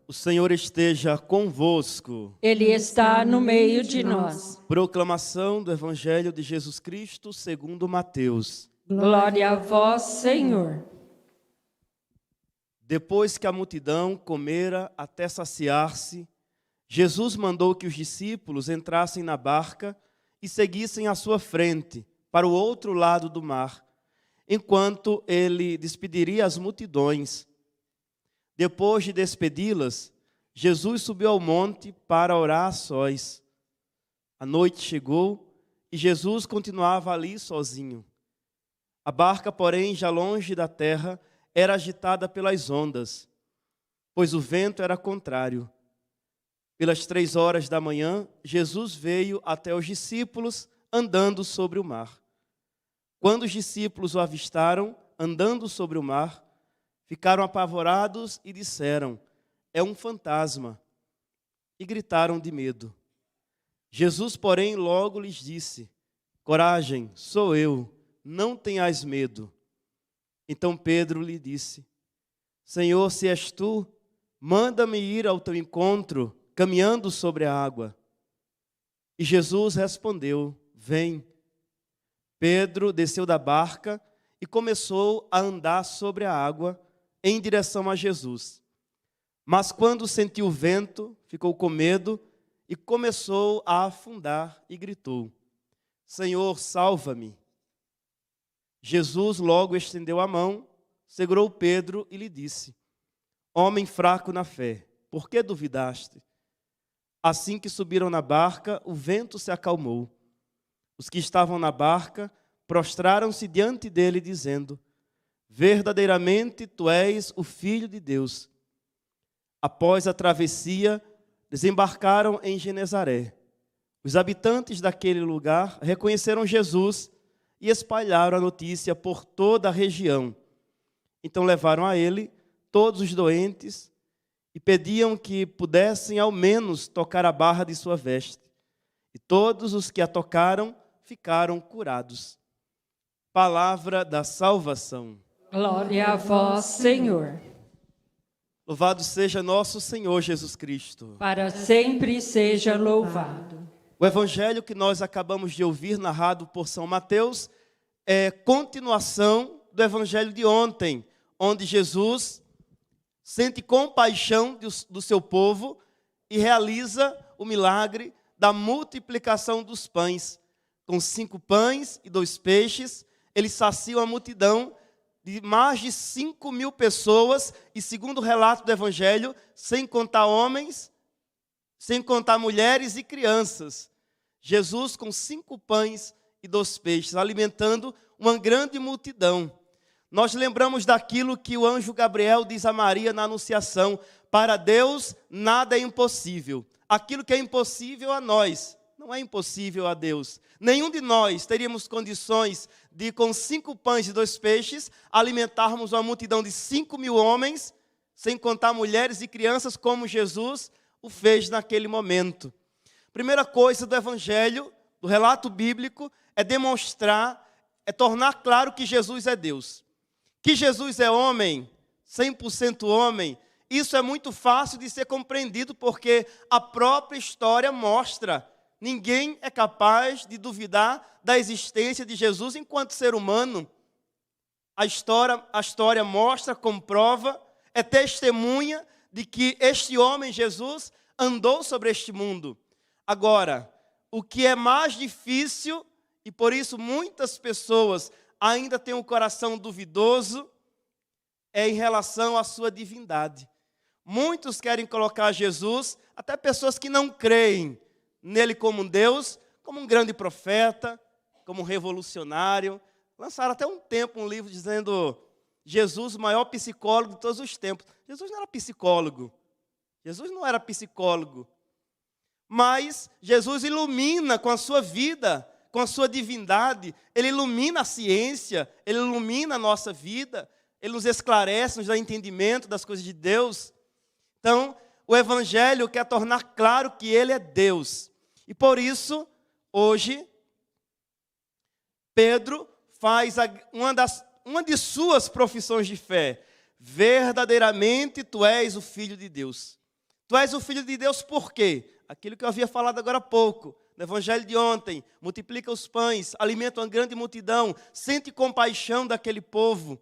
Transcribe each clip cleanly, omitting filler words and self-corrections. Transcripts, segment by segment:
O Senhor esteja convosco. Ele está no meio de nós. Proclamação do Evangelho de Jesus Cristo segundo Mateus. Glória a vós, Senhor. Depois que a multidão comera até saciar-se, Jesus mandou que os discípulos entrassem na barca e seguissem à sua frente, para o outro lado do mar, enquanto ele despediria as multidões. Depois de despedi-las, Jesus subiu ao monte para orar a sós. A noite chegou e Jesus continuava ali sozinho. A barca, porém, já longe da terra, era agitada pelas ondas, pois o vento era contrário. Pelas 3 horas da manhã, Jesus veio até os discípulos andando sobre o mar. Quando os discípulos o avistaram andando sobre o mar, ficaram apavorados e disseram: é um fantasma, e gritaram de medo. Jesus, porém, logo lhes disse: coragem, sou eu, não tenhais medo. Então Pedro lhe disse: Senhor, se és tu, manda-me ir ao teu encontro, caminhando sobre a água. E Jesus respondeu: vem. Pedro desceu da barca e começou a andar sobre a água em direção a Jesus. Mas quando sentiu o vento, ficou com medo e começou a afundar e gritou: Senhor, salva-me. Jesus logo estendeu a mão, segurou Pedro e lhe disse: homem fraco na fé, por que duvidaste? Assim que subiram na barca, o vento se acalmou. Os que estavam na barca prostraram-se diante dele, dizendo: verdadeiramente tu és o Filho de Deus. Após a travessia, desembarcaram em Genezaré. Os habitantes daquele lugar reconheceram Jesus e espalharam a notícia por toda a região. Então levaram a ele todos os doentes e pediam que pudessem ao menos tocar a barra de sua veste. E todos os que a tocaram ficaram curados. Palavra da salvação. Glória a vós, Senhor. Louvado seja nosso Senhor Jesus Cristo. Para sempre seja louvado. O evangelho que nós acabamos de ouvir, narrado por São Mateus, é continuação do evangelho de ontem, onde Jesus sente compaixão do seu povo e realiza o milagre da multiplicação dos pães. Com 5 pães e 2 peixes, ele sacia a multidão de mais de 5.000 pessoas, e segundo o relato do evangelho, sem contar homens, sem contar mulheres e crianças. Jesus com 5 pães e 2 peixes, alimentando uma grande multidão. Nós lembramos daquilo que o anjo Gabriel diz a Maria na Anunciação: para Deus nada é impossível. Aquilo que é impossível a nós, não é impossível a Deus. Nenhum de nós teríamos condições de, com 5 pães e 2 peixes, alimentarmos uma multidão de 5.000 homens, sem contar mulheres e crianças, como Jesus o fez naquele momento. Primeira coisa do evangelho, do relato bíblico, é demonstrar, é tornar claro que Jesus é Deus. Que Jesus é homem, 100% homem, isso é muito fácil de ser compreendido, porque a própria história mostra. Ninguém é capaz de duvidar da existência de Jesus enquanto ser humano. A história mostra, comprova, é testemunha de que este homem, Jesus, andou sobre este mundo. Agora, o que é mais difícil, e por isso muitas pessoas ainda têm um coração duvidoso, é em relação à sua divindade. Muitos querem colocar Jesus, até pessoas que não creem nele como um Deus, como um grande profeta, como um revolucionário. Lançaram até um tempo um livro dizendo: Jesus, o maior psicólogo de todos os tempos. Jesus não era psicólogo. Jesus não era psicólogo. Mas Jesus ilumina com a sua vida, com a sua divindade. Ele ilumina a ciência, ele ilumina a nossa vida. Ele nos esclarece, nos dá entendimento das coisas de Deus. Então, o evangelho quer tornar claro que ele é Deus. E por isso, hoje, Pedro faz uma de suas profissões de fé. Verdadeiramente tu és o Filho de Deus. Tu és o Filho de Deus por quê? Aquilo que eu havia falado agora há pouco, no evangelho de ontem. Multiplica os pães, alimenta uma grande multidão, sente compaixão daquele povo.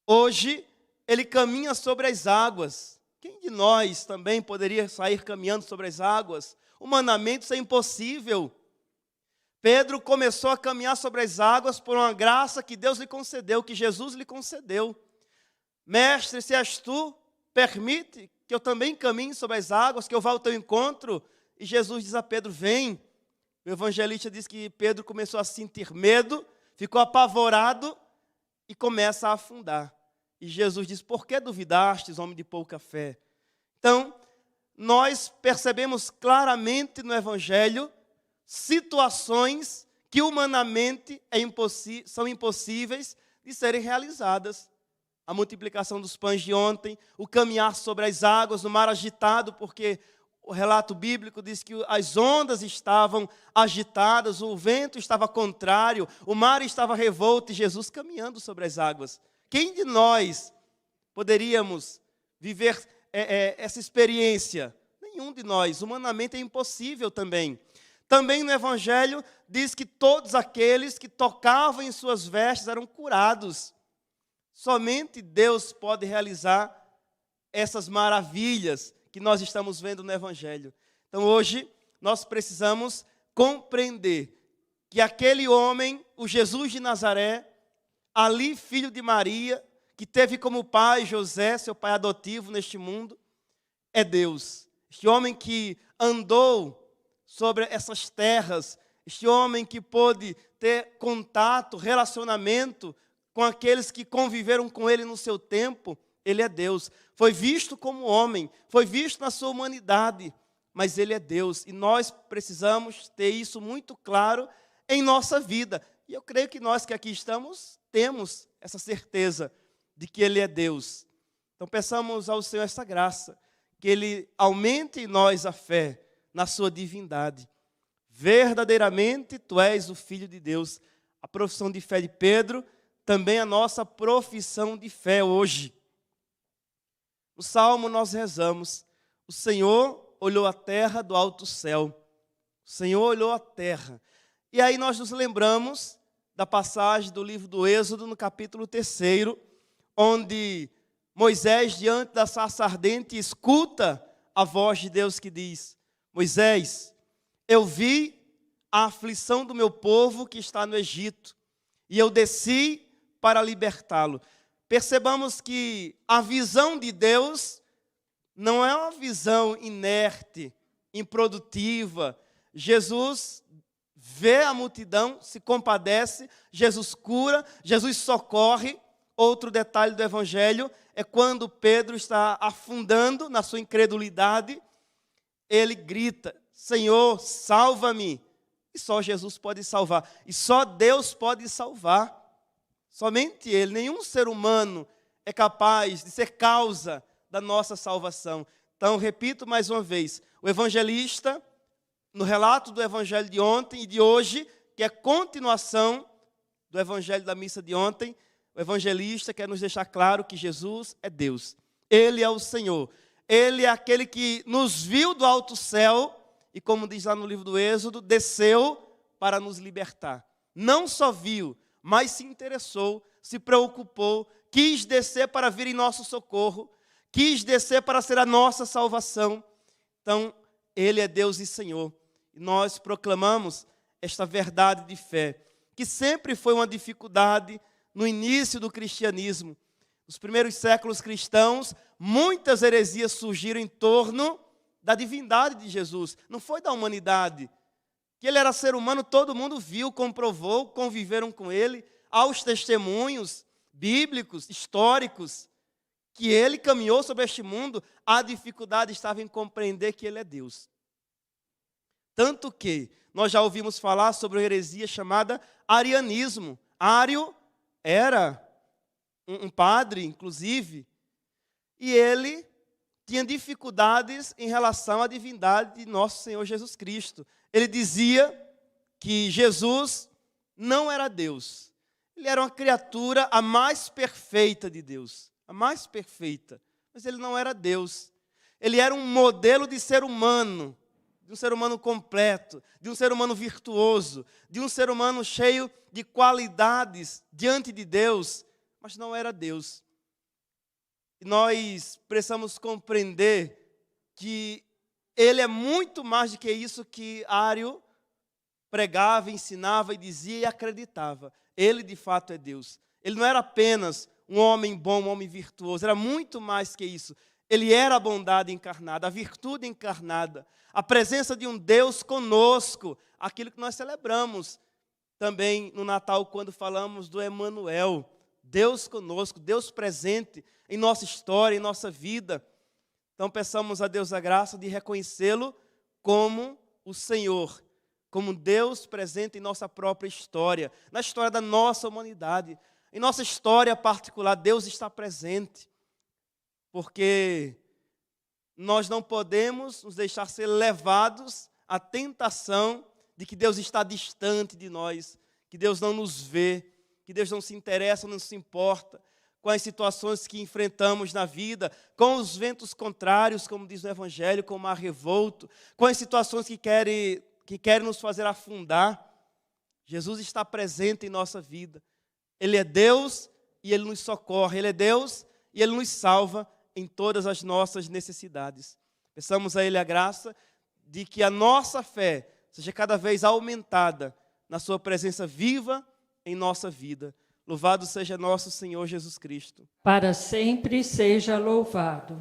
Hoje, ele caminha sobre as águas. Quem de nós também poderia sair caminhando sobre as águas? Humanamente isso é impossível. Pedro começou a caminhar sobre as águas por uma graça que Deus lhe concedeu, que Jesus lhe concedeu. Mestre, se és tu, permite que eu também caminhe sobre as águas, que eu vá ao teu encontro. E Jesus diz a Pedro, vem. O evangelista diz que Pedro começou a sentir medo, ficou apavorado e começa a afundar. E Jesus diz, por que duvidastes, homem de pouca fé? Então, nós percebemos claramente no evangelho situações que humanamente são impossíveis de serem realizadas. A multiplicação dos pães de ontem, o caminhar sobre as águas, no mar agitado, porque o relato bíblico diz que as ondas estavam agitadas, o vento estava contrário, o mar estava revolto e Jesus caminhando sobre as águas. Quem de nós poderíamos viver essa experiência? Nenhum de nós, humanamente é impossível também. Também no Evangelho diz que todos aqueles que tocavam em suas vestes eram curados. Somente Deus pode realizar essas maravilhas que nós estamos vendo no Evangelho. Então hoje nós precisamos compreender que aquele homem, o Jesus de Nazaré, ali filho de Maria, que teve como pai José, seu pai adotivo neste mundo, é Deus. Este homem que andou sobre essas terras, este homem que pôde ter contato, relacionamento com aqueles que conviveram com ele no seu tempo, ele é Deus. Foi visto como homem, foi visto na sua humanidade, mas ele é Deus. E nós precisamos ter isso muito claro em nossa vida. E eu creio que nós que aqui estamos, temos essa certeza de que ele é Deus. Então peçamos ao Senhor essa graça, que ele aumente em nós a fé na sua divindade. Verdadeiramente tu és o Filho de Deus. A profissão de fé de Pedro, também a nossa profissão de fé hoje. No Salmo nós rezamos, o Senhor olhou a terra do alto céu. O Senhor olhou a terra. E aí nós nos lembramos da passagem do livro do Êxodo, no capítulo 3, onde Moisés, diante da sarça ardente, escuta a voz de Deus que diz, Moisés, eu vi a aflição do meu povo que está no Egito, e eu desci para libertá-lo. Percebamos que a visão de Deus não é uma visão inerte, improdutiva. Jesus vê a multidão, se compadece, Jesus cura, Jesus socorre. Outro detalhe do Evangelho é quando Pedro está afundando na sua incredulidade, ele grita, Senhor, salva-me. E só Jesus pode salvar. E só Deus pode salvar. Somente Ele, nenhum ser humano é capaz de ser causa da nossa salvação. Então, repito mais uma vez, o evangelista, no relato do evangelho de ontem e de hoje, que é continuação do evangelho da missa de ontem, o evangelista quer nos deixar claro que Jesus é Deus. Ele é o Senhor. Ele é aquele que nos viu do alto céu e, como diz lá no livro do Êxodo, desceu para nos libertar. Não só viu, mas se interessou, se preocupou, quis descer para vir em nosso socorro, quis descer para ser a nossa salvação. Então, Ele é Deus e Senhor. E nós proclamamos esta verdade de fé, que sempre foi uma dificuldade no início do cristianismo. Nos primeiros séculos cristãos, muitas heresias surgiram em torno da divindade de Jesus. Não foi da humanidade. Que ele era ser humano, todo mundo viu, comprovou, conviveram com ele. Há os testemunhos bíblicos, históricos, que ele caminhou sobre este mundo. A dificuldade estava em compreender que ele é Deus. Tanto que nós já ouvimos falar sobre uma heresia chamada arianismo. Ário era um padre, inclusive, e ele tinha dificuldades em relação à divindade de nosso Senhor Jesus Cristo. Ele dizia que Jesus não era Deus. Ele era uma criatura a mais perfeita de Deus. A mais perfeita. Mas ele não era Deus. Ele era um modelo de ser humano completo, de um ser humano virtuoso, de um ser humano cheio de qualidades diante de Deus, mas não era Deus. E nós precisamos compreender que ele é muito mais do que isso que Ario pregava, ensinava e dizia e acreditava. Ele de fato é Deus. Ele não era apenas um homem bom, um homem virtuoso, era muito mais que isso. Ele era a bondade encarnada, a virtude encarnada, a presença de um Deus conosco, aquilo que nós celebramos também no Natal, quando falamos do Emanuel, Deus conosco, Deus presente em nossa história, em nossa vida. Então peçamos a Deus a graça de reconhecê-lo como o Senhor, como Deus presente em nossa própria história, na história da nossa humanidade. Em nossa história particular, Deus está presente, porque nós não podemos nos deixar ser levados à tentação de que Deus está distante de nós, que Deus não nos vê, que Deus não se interessa, não se importa com as situações que enfrentamos na vida, com os ventos contrários, como diz o Evangelho, com o mar revolto, com as situações que querem nos fazer afundar. Jesus está presente em nossa vida. Ele é Deus e Ele nos socorre. Ele é Deus e Ele nos salva em todas as nossas necessidades. Peçamos a Ele a graça de que a nossa fé seja cada vez aumentada na sua presença viva em nossa vida. Louvado seja nosso Senhor Jesus Cristo. Para sempre seja louvado.